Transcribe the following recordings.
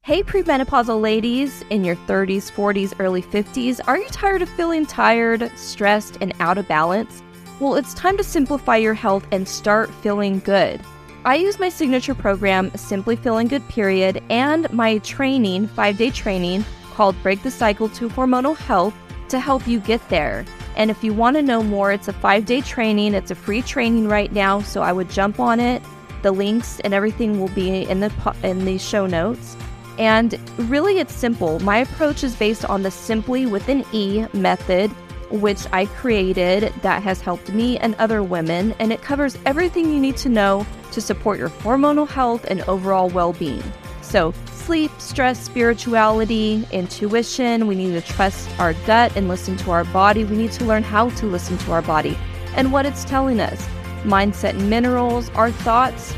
Hey, premenopausal ladies in your 30s, 40s, early 50s, are you tired of feeling tired, stressed, and out of balance? Well, it's time to simplify your health and start feeling good. I use my signature program, Simply Feeling Good Period, and my training, 5-day training, called Break the Cycle to Hormonal Health to help you get there. And if you want to know more, it's a 5-day training. It's a free training right now, so I would jump on it. The links and everything will be in the show notes. And really, it's simple. My approach is based on the Simply with an E method, which I created that has helped me and other women. And it covers everything you need to know to support your hormonal health and overall well-being. So sleep, stress, spirituality, intuition. We need to trust our gut and listen to our body. We need to learn how to listen to our body and what it's telling us. Mindset and minerals, our thoughts,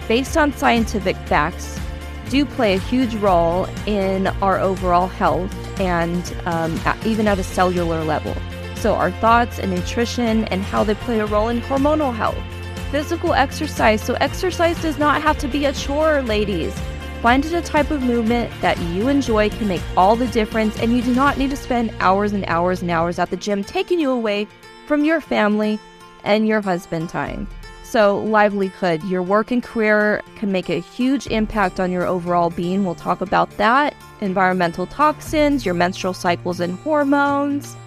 based on scientific facts, do play a huge role in our overall health and even at a cellular level. So our thoughts and nutrition and how they play a role in hormonal health. Physical exercise. So exercise does not have to be a chore, ladies. Find a type of movement that you enjoy can make all the difference, and you do not need to spend hours and hours and hours at the gym taking you away from your family and your husband time. So livelihood, your work and career can make a huge impact on your overall being. We'll talk about that. Environmental toxins, your menstrual cycles and hormones.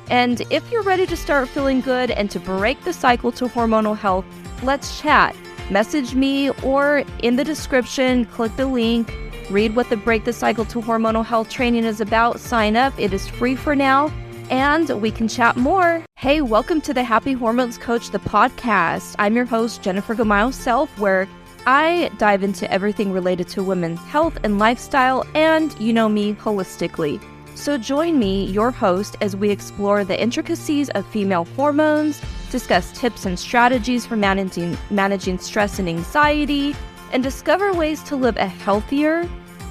And if you're ready to start feeling good and to break the cycle to hormonal health, let's chat. Message me or in the description, click the link, read what the Break the Cycle to Hormonal Health training is about, sign up. It is free for now. And we can chat more. Hey, welcome to the Happy Hormones Coach, the podcast. I'm your host, Jennifer Gamayo Self, where I dive into everything related to women's health and lifestyle, and you know me holistically. So join me, your host, as we explore the intricacies of female hormones, discuss tips and strategies for managing stress and anxiety, and discover ways to live a healthier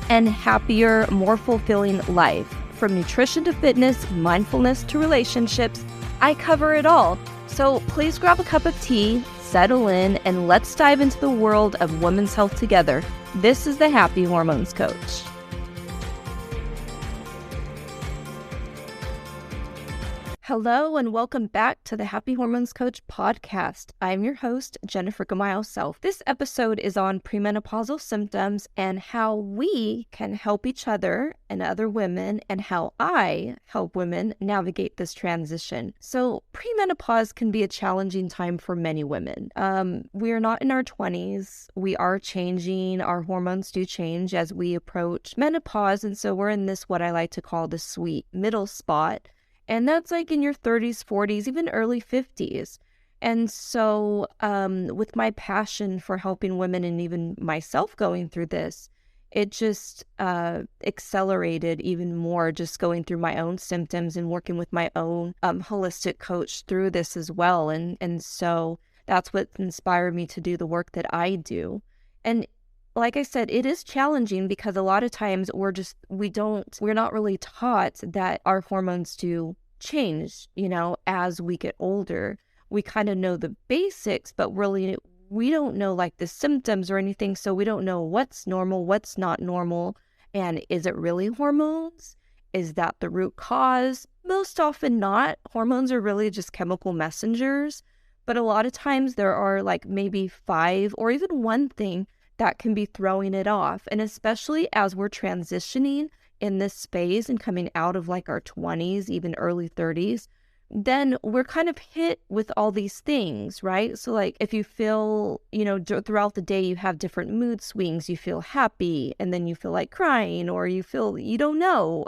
and happier, more fulfilling life. From nutrition to fitness, mindfulness to relationships, I cover it all. So please grab a cup of tea, settle in, and let's dive into the world of women's health together. This is the Happy Hormones Coach. Hello and welcome back to the Happy Hormones Coach podcast. I'm your host, Jennifer Gamayo Self. This episode is on premenopausal symptoms and how we can help each other and other women, and how I help women navigate this transition. So premenopause can be a challenging time for many women. We are not in our 20s. We are changing. Our hormones do change as we approach menopause. And so we're in this, what I like to call the sweet middle spot. And that's like in your 30s, 40s, even early 50s. And so with my passion for helping women and even myself going through this, it just accelerated even more, just going through my own symptoms and working with my own holistic coach through this as well. And so that's what inspired me to do the work that I do. And like I said, it is challenging because a lot of times we're not really taught that our hormones do change, as we get older. We kind of know the basics, but really we don't know like the symptoms or anything. So we don't know what's normal, what's not normal. And is it really hormones? Is that the root cause? Most often not. Hormones are really just chemical messengers. But a lot of times there are like maybe 5 or even one thing that can be throwing it off. And especially as we're transitioning in this space and coming out of like our 20s, even early 30s, then we're kind of hit with all these things, right? So like if you feel, throughout the day, you have different mood swings, you feel happy and then you feel like crying, or you feel, you don't know.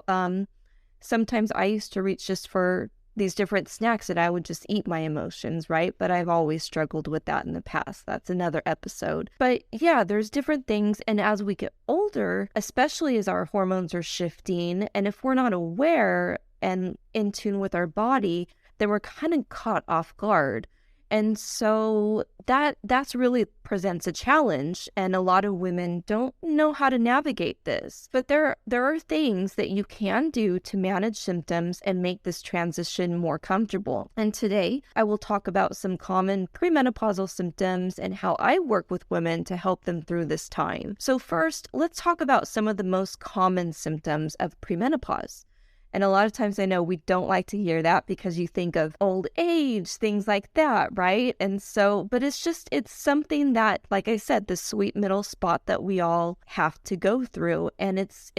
Sometimes I used to reach just for these different snacks that I would just eat my emotions, right? But I've always struggled with that in the past. That's another episode. But yeah, there's different things. And as we get older, especially as our hormones are shifting, and if we're not aware and in tune with our body, then we're kind of caught off guard. And so that's really presents a challenge, and a lot of women don't know how to navigate this. But there are things that you can do to manage symptoms and make this transition more comfortable. And today I will talk about some common premenopausal symptoms and how I work with women to help them through this time. So first, let's talk about some of the most common symptoms of premenopause. And a lot of times I know we don't like to hear that because you think of old age, things like that, right? And so, but it's something that, like I said, the sweet middle spot that we all have to go through. And it's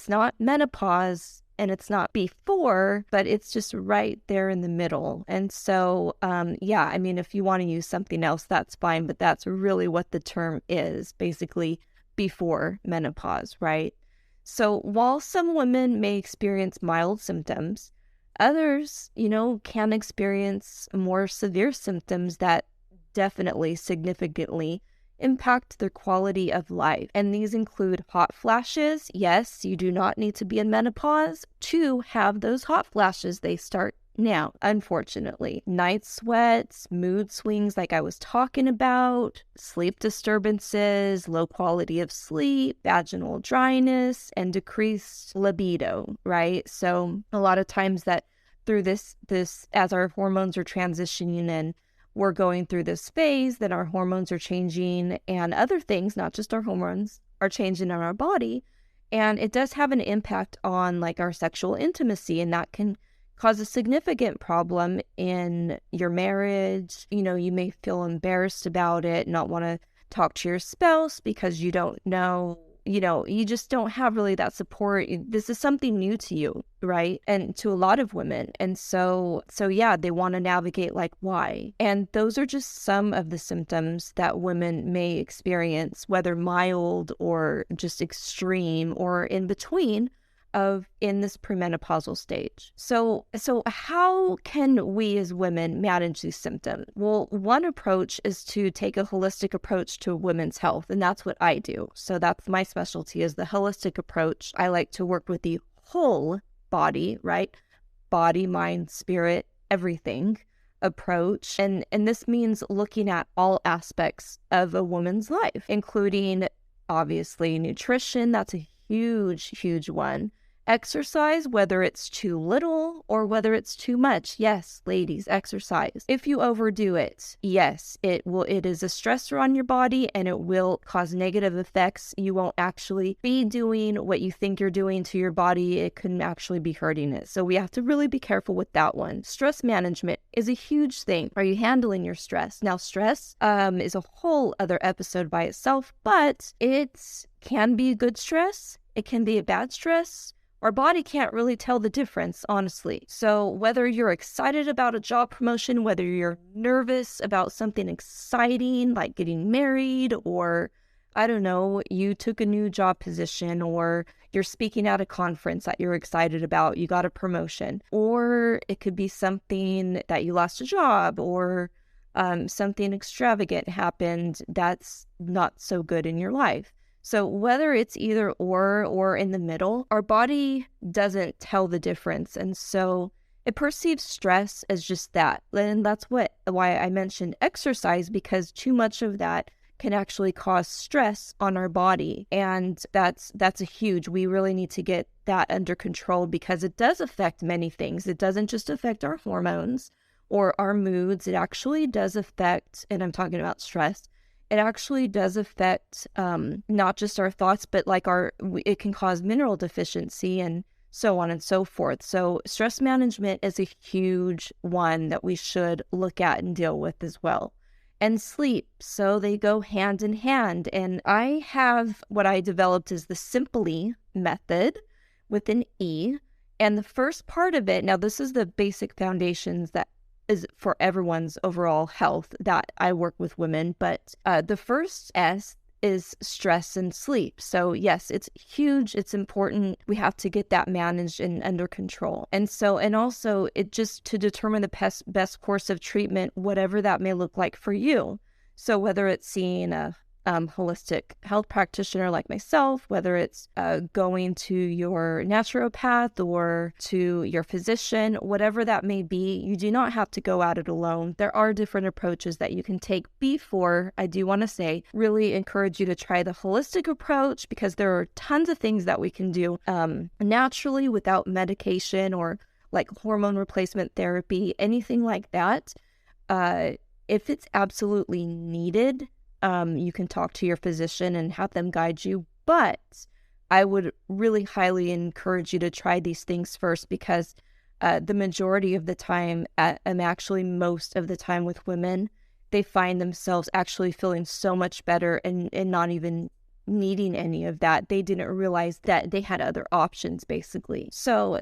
not menopause and it's not before, but it's just right there in the middle. And so, I mean, if you want to use something else, that's fine, but that's really what the term is, basically before menopause, right? So while some women may experience mild symptoms, others, can experience more severe symptoms that definitely significantly impact their quality of life. And these include hot flashes. Yes, you do not need to be in menopause to have those hot flashes. They start now, unfortunately. Night sweats, mood swings like I was talking about, sleep disturbances, low quality of sleep, vaginal dryness, and decreased libido, right? So a lot of times that through this as our hormones are transitioning and we're going through this phase, then our hormones are changing and other things, not just our hormones, are changing in our body. And it does have an impact on like our sexual intimacy, and that can cause a significant problem in your marriage. You may feel embarrassed about it, not want to talk to your spouse because you don't know, you just don't have really that support. This is something new to you, right? And to a lot of women. And so yeah, they want to navigate like why. And those are just some of the symptoms that women may experience, whether mild or just extreme or in between in this premenopausal stage. So how can we as women manage these symptoms? Well, one approach is to take a holistic approach to women's health, and that's what I do. So that's my specialty, is the holistic approach. I like to work with the whole body, right? Body, mind, spirit, everything approach. And this means looking at all aspects of a woman's life, including obviously nutrition. That's a huge one. Exercise, whether it's too little or whether it's too much. Yes, ladies, exercise. If you overdo it, yes, it is a stressor on your body and it will cause negative effects. You won't actually be doing what you think you're doing to your body. It can actually be hurting it. So we have to really be careful with that one. Stress management is a huge thing. Are you handling your stress? Now, stress is a whole other episode by itself, but it can be good stress. It can be a bad stress. Our body can't really tell the difference, honestly. So whether you're excited about a job promotion, whether you're nervous about something exciting like getting married, or I don't know, you took a new job position, or you're speaking at a conference that you're excited about, you got a promotion, or it could be something that you lost a job, or something extravagant happened that's not so good in your life. So whether it's either or in the middle, our body doesn't tell the difference. And so it perceives stress as just that. And that's why I mentioned exercise, because too much of that can actually cause stress on our body. And that's a huge, we really need to get that under control, because it does affect many things. It doesn't just affect our hormones or our moods. It actually does affect, and I'm talking about stress, it actually does affect not just our thoughts, but like it can cause mineral deficiency and so on and so forth. So stress management is a huge one that we should look at and deal with as well. And sleep. So they go hand in hand. And I have what I developed is the Simply method with an E. And the first part of it, now this is the basic foundations that is for everyone's overall health that I work with women. But the first S is stress and sleep. So yes, it's huge. It's important. We have to get that managed and under control. And also it just to determine the best course of treatment, whatever that may look like for you. So whether it's seeing a holistic health practitioner like myself, whether it's going to your naturopath or to your physician, whatever that may be, you do not have to go at it alone. There are different approaches that you can take before, I do want to say, really encourage you to try the holistic approach, because there are tons of things that we can do naturally without medication or like hormone replacement therapy, anything like that. If it's absolutely needed, you can talk to your physician and have them guide you. But I would really highly encourage you to try these things first, because the majority of the time, and actually most of the time with women, they find themselves actually feeling so much better and not even needing any of that. They didn't realize that they had other options, basically. So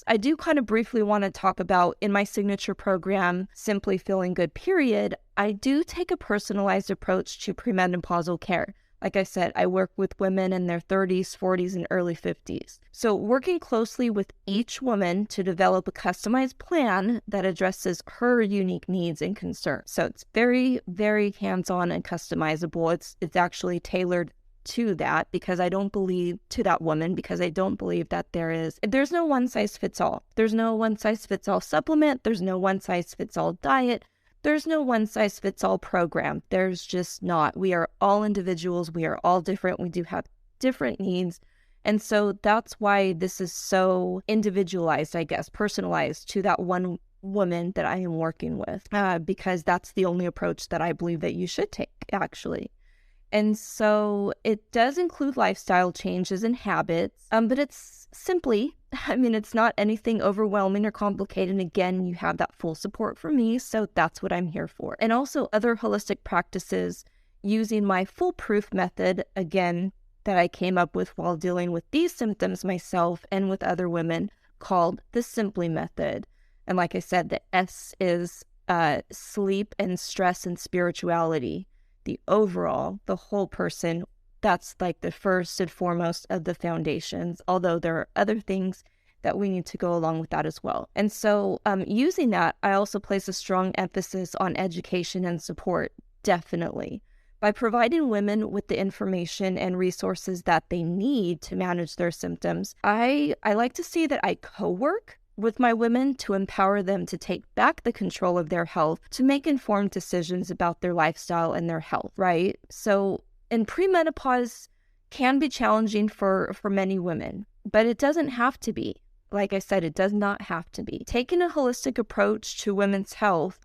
I do kind of briefly want to talk about, in my signature program, Simply Feeling Good, period, I do take a personalized approach to premenopausal care. Like I said, I work with women in their 30s, 40s, and early 50s. So working closely with each woman to develop a customized plan that addresses her unique needs and concerns. So it's very, very hands-on and customizable. It's actually tailored to that, because I don't believe that there's no one size fits all. There's no one size fits all supplement. There's no one size fits all diet. There's no one size fits all program. There's just not. We are all individuals. We are all different. We do have different needs. And so that's why this is so individualized, I guess, personalized to that one woman that I am working with, because that's the only approach that I believe that you should take, actually. And so it does include lifestyle changes and habits, but it's it's not anything overwhelming or complicated. And again, you have that full support from me, so that's what I'm here for. And also other holistic practices using my foolproof method, again, that I came up with while dealing with these symptoms myself and with other women, called the Simply method. And like I said, the S is sleep and stress and spirituality. The overall, the whole person, that's like the first and foremost of the foundations, although there are other things that we need to go along with that as well. And so using that, I also place a strong emphasis on education and support, definitely. By providing women with the information and resources that they need to manage their symptoms, I like to see that I co-work with my women to empower them to take back the control of their health, to make informed decisions about their lifestyle and their health, right? So, and premenopause can be challenging for many women, but it doesn't have to be. Like I said, it does not have to be. Taking a holistic approach to women's health,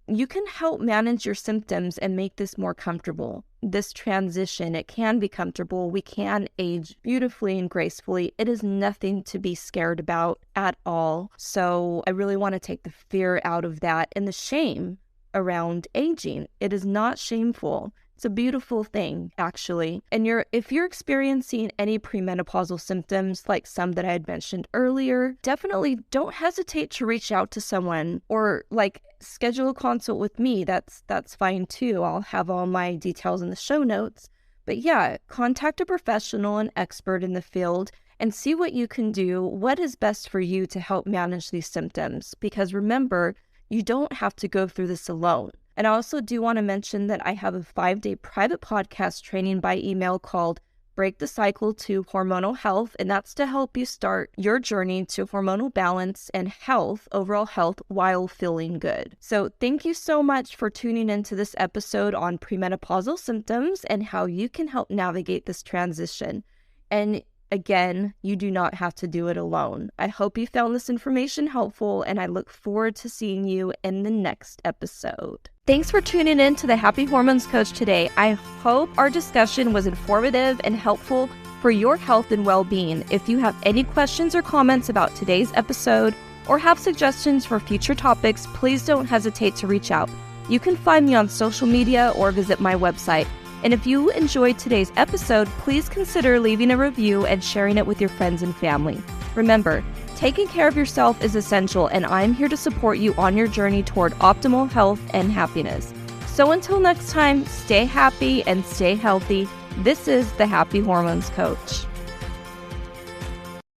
you can help manage your symptoms and make this more comfortable. This transition, it can be comfortable. We can age beautifully and gracefully. It is nothing to be scared about at all. So I really want to take the fear out of that and the shame around aging. It is not shameful. It's a beautiful thing, actually. And if you're experiencing any premenopausal symptoms, like some that I had mentioned earlier, definitely don't hesitate to reach out to someone or like schedule a consult with me. That's fine too. I'll have all my details in the show notes. But yeah, contact a professional, an expert in the field, and see what you can do, what is best for you to help manage these symptoms. Because remember, you don't have to go through this alone. And I also do want to mention that I have a 5-day private podcast training by email called Break the Cycle to Hormonal Health, and that's to help you start your journey to hormonal balance and health, overall health, while feeling good. So thank you so much for tuning into this episode on premenopausal symptoms and how you can help navigate this transition. And again, you do not have to do it alone. I hope you found this information helpful, and I look forward to seeing you in the next episode. Thanks for tuning in to the Happy Hormones Coach today. I hope our discussion was informative and helpful for your health and well-being. If you have any questions or comments about today's episode or have suggestions for future topics, please don't hesitate to reach out. You can find me on social media or visit my website. And if you enjoyed today's episode, please consider leaving a review and sharing it with your friends and family. Remember, taking care of yourself is essential, and I'm here to support you on your journey toward optimal health and happiness. So until next time, stay happy and stay healthy. This is the Happy Hormones Coach.